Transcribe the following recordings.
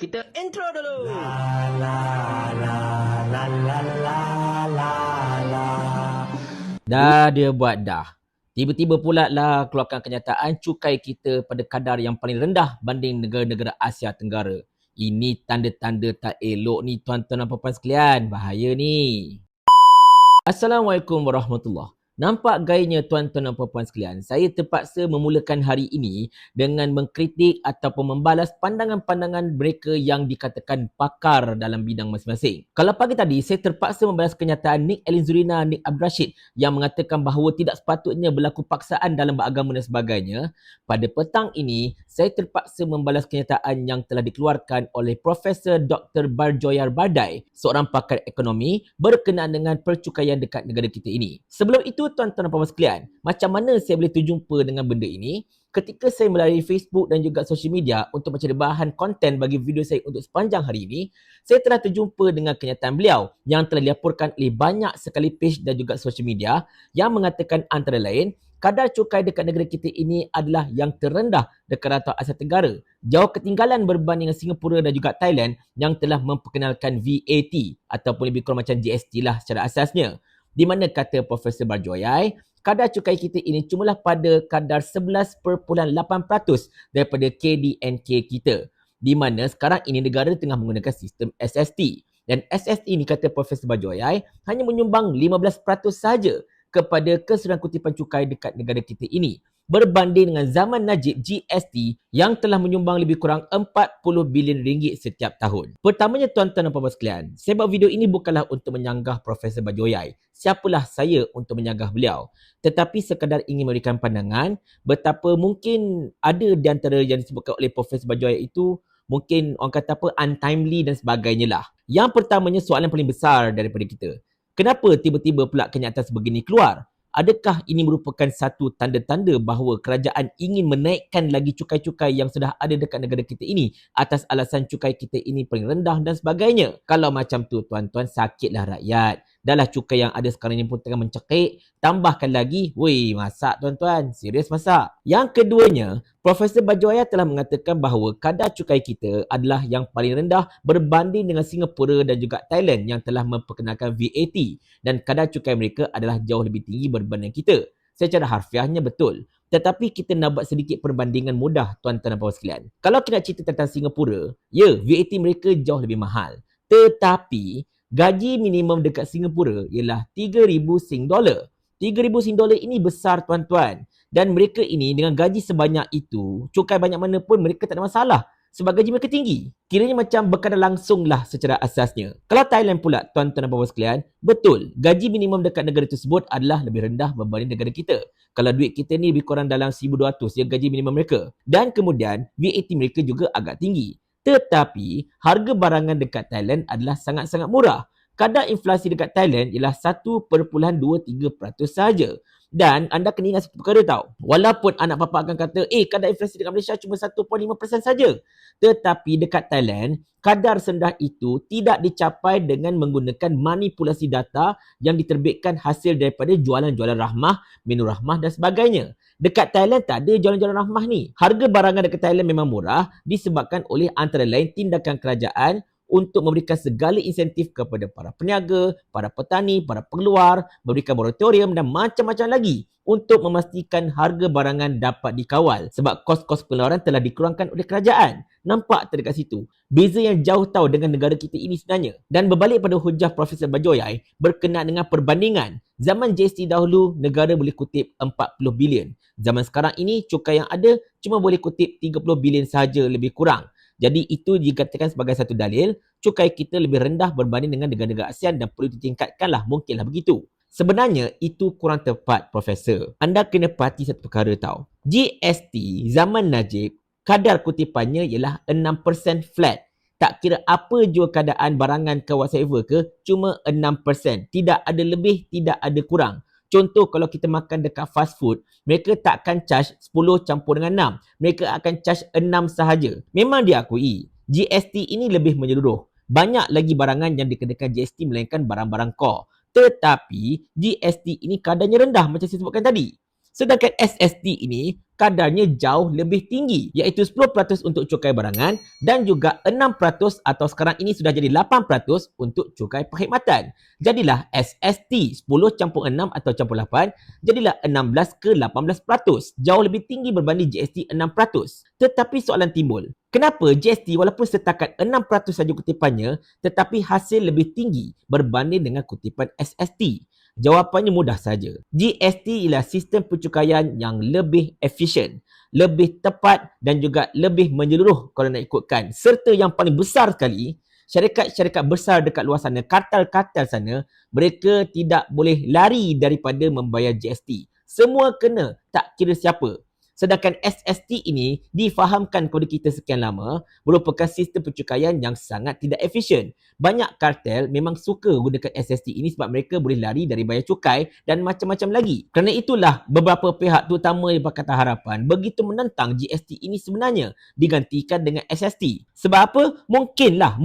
Kita intro dulu. Dah dia buat dah. Tiba-tiba pula lah keluarkan kenyataan cukai kita pada kadar yang paling rendah banding negara-negara Asia Tenggara. Ini tanda-tanda tak elok ni tuan-tuan dan puan-puan sekalian. Bahaya ni. Assalamualaikum warahmatullahi. Nampak gayanya tuan-tuan dan puan-puan sekalian, saya terpaksa memulakan hari ini dengan mengkritik ataupun membalas pandangan-pandangan mereka yang dikatakan pakar dalam bidang masing-masing. Kalau pagi tadi, saya terpaksa membalas kenyataan Nick Elizurina, Nick Abdul Rashid yang mengatakan bahawa tidak sepatutnya berlaku paksaan dalam beragama dan sebagainya. Pada petang ini, saya terpaksa membalas kenyataan yang telah dikeluarkan oleh Profesor Dr. Barjoyar Bardai, seorang pakar ekonomi berkenaan dengan percukaian dekat negara kita ini. Sebelum itu, tuan-tuan dan puan-puan sekalian, macam mana saya boleh terjumpa dengan benda ini? Ketika saya melalui Facebook dan juga sosial media untuk mencari bahan konten bagi video saya untuk sepanjang hari ini, saya telah terjumpa dengan kenyataan beliau yang telah dilaporkan oleh banyak sekali page dan juga sosial media yang mengatakan antara lain, kadar cukai dekat negara kita ini adalah yang terendah dekat rata Asia Tenggara. Jauh ketinggalan berbanding dengan Singapura dan juga Thailand yang telah memperkenalkan VAT ataupun lebih kurang macam GST lah secara asasnya. Di mana kata Profesor Barjoyai, kadar cukai kita ini cumalah pada kadar 11.8% daripada KDNK kita. Di mana sekarang ini negara tengah menggunakan sistem SST. Dan SST ini kata Profesor Barjoyai hanya menyumbang 15% sahaja kepada keseluruhan kutipan cukai dekat negara kita ini. Berbanding dengan zaman Najib GST yang telah menyumbang lebih kurang 40 bilion ringgit setiap tahun. Pertamanya tuan-tuan dan puan-puan sekalian, saya buat video ini bukanlah untuk menyanggah Profesor Barjoyai. Siapalah saya untuk menyanggah beliau. Tetapi sekadar ingin memberikan pandangan betapa mungkin ada di antara yang disebutkan oleh Profesor Barjoyai itu mungkin orang kata apa untimely dan sebagainya lah. Yang pertamanya soalan paling besar daripada kita. Kenapa tiba-tiba pula kenyataan sebegini keluar? Adakah ini merupakan satu tanda-tanda bahawa kerajaan ingin menaikkan lagi cukai-cukai yang sudah ada dekat negara kita ini atas alasan cukai kita ini paling rendah dan sebagainya? Kalau macam tu tuan-tuan, sakitlah rakyat. Dahlah cukai yang ada sekarang ini pun tengah mencekik, tambahkan lagi, woi masak tuan-tuan, serius masak. Yang keduanya, Profesor Barjoyai telah mengatakan bahawa kadar cukai kita adalah yang paling rendah berbanding dengan Singapura dan juga Thailand yang telah memperkenalkan VAT dan kadar cukai mereka adalah jauh lebih tinggi berbanding kita. Secara harfiahnya betul. Tetapi kita nak buat sedikit perbandingan mudah tuan-tuan dan puan sekalian. Kalau kita nak cerita tentang Singapura, ya VAT mereka jauh lebih mahal. Tetapi gaji minimum dekat Singapura ialah 3,000 Sing dollar. 3,000 Sing dollar ini besar tuan-tuan. Dan mereka ini dengan gaji sebanyak itu, cukai banyak mana pun mereka tak ada masalah. Sebab gaji mereka tinggi. Kiranya macam berkadar langsung lah secara asasnya. Kalau Thailand pula, tuan-tuan dan puan sekalian, betul, gaji minimum dekat negara tersebut adalah lebih rendah berbanding negara kita. Kalau duit kita ni lebih kurang dalam 1,200 ya gaji minimum mereka. Dan kemudian, VAT mereka juga agak tinggi. Tetapi, harga barangan dekat Thailand adalah sangat-sangat murah. Kadar inflasi dekat Thailand ialah 1.23% sahaja. Dan anda kena ingat satu perkara tau. Walaupun anak bapa akan kata, kadar inflasi dekat Malaysia cuma 1.5% saja. Tetapi dekat Thailand, kadar rendah itu tidak dicapai dengan menggunakan manipulasi data yang diterbitkan hasil daripada jualan-jualan rahmah, menu rahmah dan sebagainya. Dekat Thailand tak ada jualan-jualan rahmah ni. Harga barangan dekat Thailand memang murah disebabkan oleh antara lain tindakan kerajaan untuk memberikan segala insentif kepada para peniaga, para petani, para pengeluar, memberikan moratorium dan macam-macam lagi untuk memastikan harga barangan dapat dikawal sebab kos-kos pengeluaran telah dikurangkan oleh kerajaan. Nampak tak dekat situ? Beza yang jauh tahu dengan negara kita ini sebenarnya. Dan berbalik pada hujah Profesor Barjoyai berkenaan dengan perbandingan. Zaman JST dahulu, negara boleh kutip 40 bilion. Zaman sekarang ini, cukai yang ada cuma boleh kutip 30 bilion sahaja lebih kurang. Jadi itu dikatakan sebagai satu dalil cukai kita lebih rendah berbanding dengan negara-negara ASEAN dan perlu ditingkatkanlah, mungkinlah begitu. Sebenarnya itu kurang tepat Profesor. Anda kena perhati satu perkara tau. GST zaman Najib kadar kutipannya ialah 6% flat. Tak kira apa jua keadaan barangan ke whatever ke, cuma 6%. Tidak ada lebih, tidak ada kurang. Contoh kalau kita makan dekat fast food, mereka tak akan charge 10 campur dengan 6. Mereka akan charge 6 sahaja. Memang diakui, GST ini lebih menyeluruh. Banyak lagi barangan yang dikenakan GST melainkan barang-barang core. Tetapi GST ini kadarnya rendah macam saya sebutkan tadi. Sedangkan SST ini kadarnya jauh lebih tinggi, iaitu 10% untuk cukai barangan dan juga 6% atau sekarang ini sudah jadi 8% untuk cukai perkhidmatan. Jadilah SST 10 × 6 atau campur 8, jadilah 16 ke 18%. Jauh lebih tinggi berbanding GST 6%. Tetapi soalan timbul, kenapa GST walaupun setakat 6% saja kutipannya, tetapi hasil lebih tinggi berbanding dengan kutipan SST? Jawapannya mudah saja. GST ialah sistem pencukaian yang lebih efisien, lebih tepat dan juga lebih menyeluruh kalau nak ikutkan. Serta yang paling besar sekali, syarikat-syarikat besar dekat luar sana, kartel-kartel sana, mereka tidak boleh lari daripada membayar GST. Semua kena, tak kira siapa. Sedangkan SST ini difahamkan kepada kita sekian lama merupakan sistem pencukaian yang sangat tidak efisien. Banyak kartel memang suka gunakan SST ini sebab mereka boleh lari dari bayar cukai dan macam-macam lagi. Kerana itulah beberapa pihak terutama di Pakatan Harapan begitu menentang GST ini sebenarnya digantikan dengan SST. Sebab apa? Mungkinlah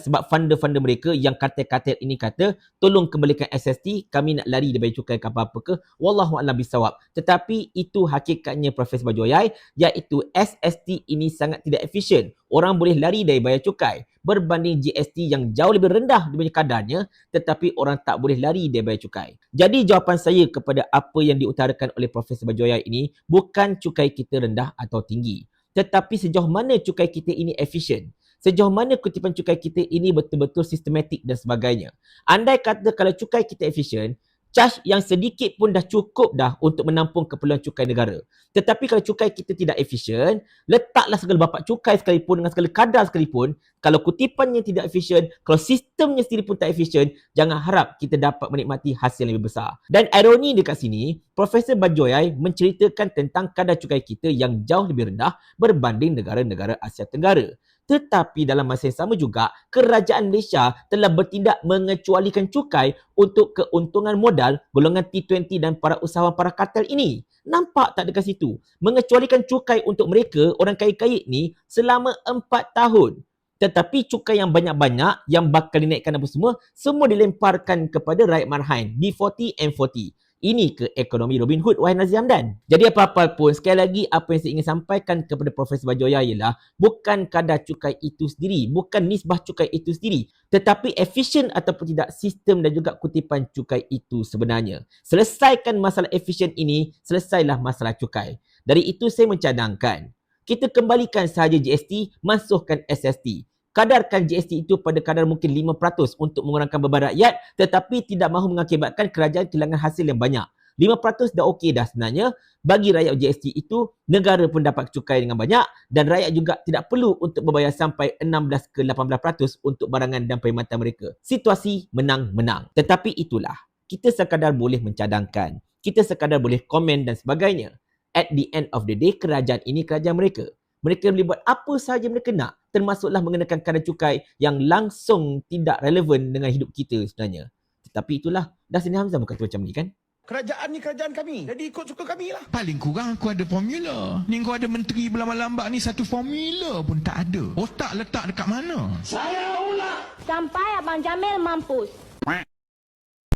sebab funder-funder mereka yang kartel-kartel ini kata tolong kembalikan SST, kami nak lari dari bayar cukai ke apa-apa ke. Wallahualam bisawab. Tetapi itu hakikatnya Profesor Bajoyai, iaitu SST ini sangat tidak efisien. Orang boleh lari dari bayar cukai berbanding GST yang jauh lebih rendah daripada kadarnya, tetapi orang tak boleh lari dari bayar cukai. Jadi jawapan saya kepada apa yang diutarakan oleh Profesor Bajoyai ini bukan cukai kita rendah atau tinggi, tetapi sejauh mana cukai kita ini efisien. Sejauh mana kutipan cukai kita ini betul-betul sistematik dan sebagainya. Andai kata kalau cukai kita efisien, charge yang sedikit pun dah cukup dah untuk menampung keperluan cukai negara. Tetapi kalau cukai kita tidak efisien, letaklah segala bapak cukai sekalipun dengan segala kadar sekalipun, kalau kutipannya tidak efisien, kalau sistemnya sendiri pun tak efisien, jangan harap kita dapat menikmati hasil yang lebih besar. Dan ironi dekat sini, Profesor Bajoyai menceritakan tentang kadar cukai kita yang jauh lebih rendah berbanding negara-negara Asia Tenggara. Tetapi dalam masa yang sama juga, kerajaan Malaysia telah bertindak mengecualikan cukai untuk keuntungan modal golongan T20 dan para usahawan para kartel ini. Nampak tak dekat situ? Mengecualikan cukai untuk mereka, orang kaya-kaya ni, selama 4 tahun. Tetapi cukai yang banyak-banyak, yang bakal dinaikkan apa semua dilemparkan kepada rakyat marhain, B40, M40. Ini ke ekonomi Robin Hood, wahai Nazir Hamdan. Jadi apa-apa pun, sekali lagi apa yang saya ingin sampaikan kepada Profesor Bajoyai ialah bukan kadar cukai itu sendiri, bukan nisbah cukai itu sendiri, tetapi efisien ataupun tidak sistem dan juga kutipan cukai itu sebenarnya. Selesaikan masalah efisien ini, selesailah masalah cukai. Dari itu saya mencadangkan, kita kembalikan sahaja GST, masukkan SST. Kadarkan GST itu pada kadar mungkin 5% untuk mengurangkan beban rakyat, tetapi tidak mahu mengakibatkan kerajaan kehilangan hasil yang banyak. 5% dah okey dah sebenarnya. Bagi rakyat GST itu, negara pun dapat cukai dengan banyak dan rakyat juga tidak perlu untuk membayar sampai 16 ke 18% untuk barangan dan perkhidmatan mereka. Situasi menang-menang. Tetapi itulah, kita sekadar boleh mencadangkan, kita sekadar boleh komen dan sebagainya. At the end of the day, kerajaan ini kerajaan mereka. Mereka boleh buat apa sahaja mereka nak, termasuklah mengenakan kadar cukai yang langsung tidak relevan dengan hidup kita sebenarnya. Tetapi itulah, Nazir Hamzah berkata macam ni kan? Kerajaan ni kerajaan kami. Jadi ikut suka kami lah. Paling kurang aku ada formula. Ni kau ada menteri berlambak-lambak ni satu formula pun tak ada. Otak letak dekat mana? Sampai Abang Jamil mampus.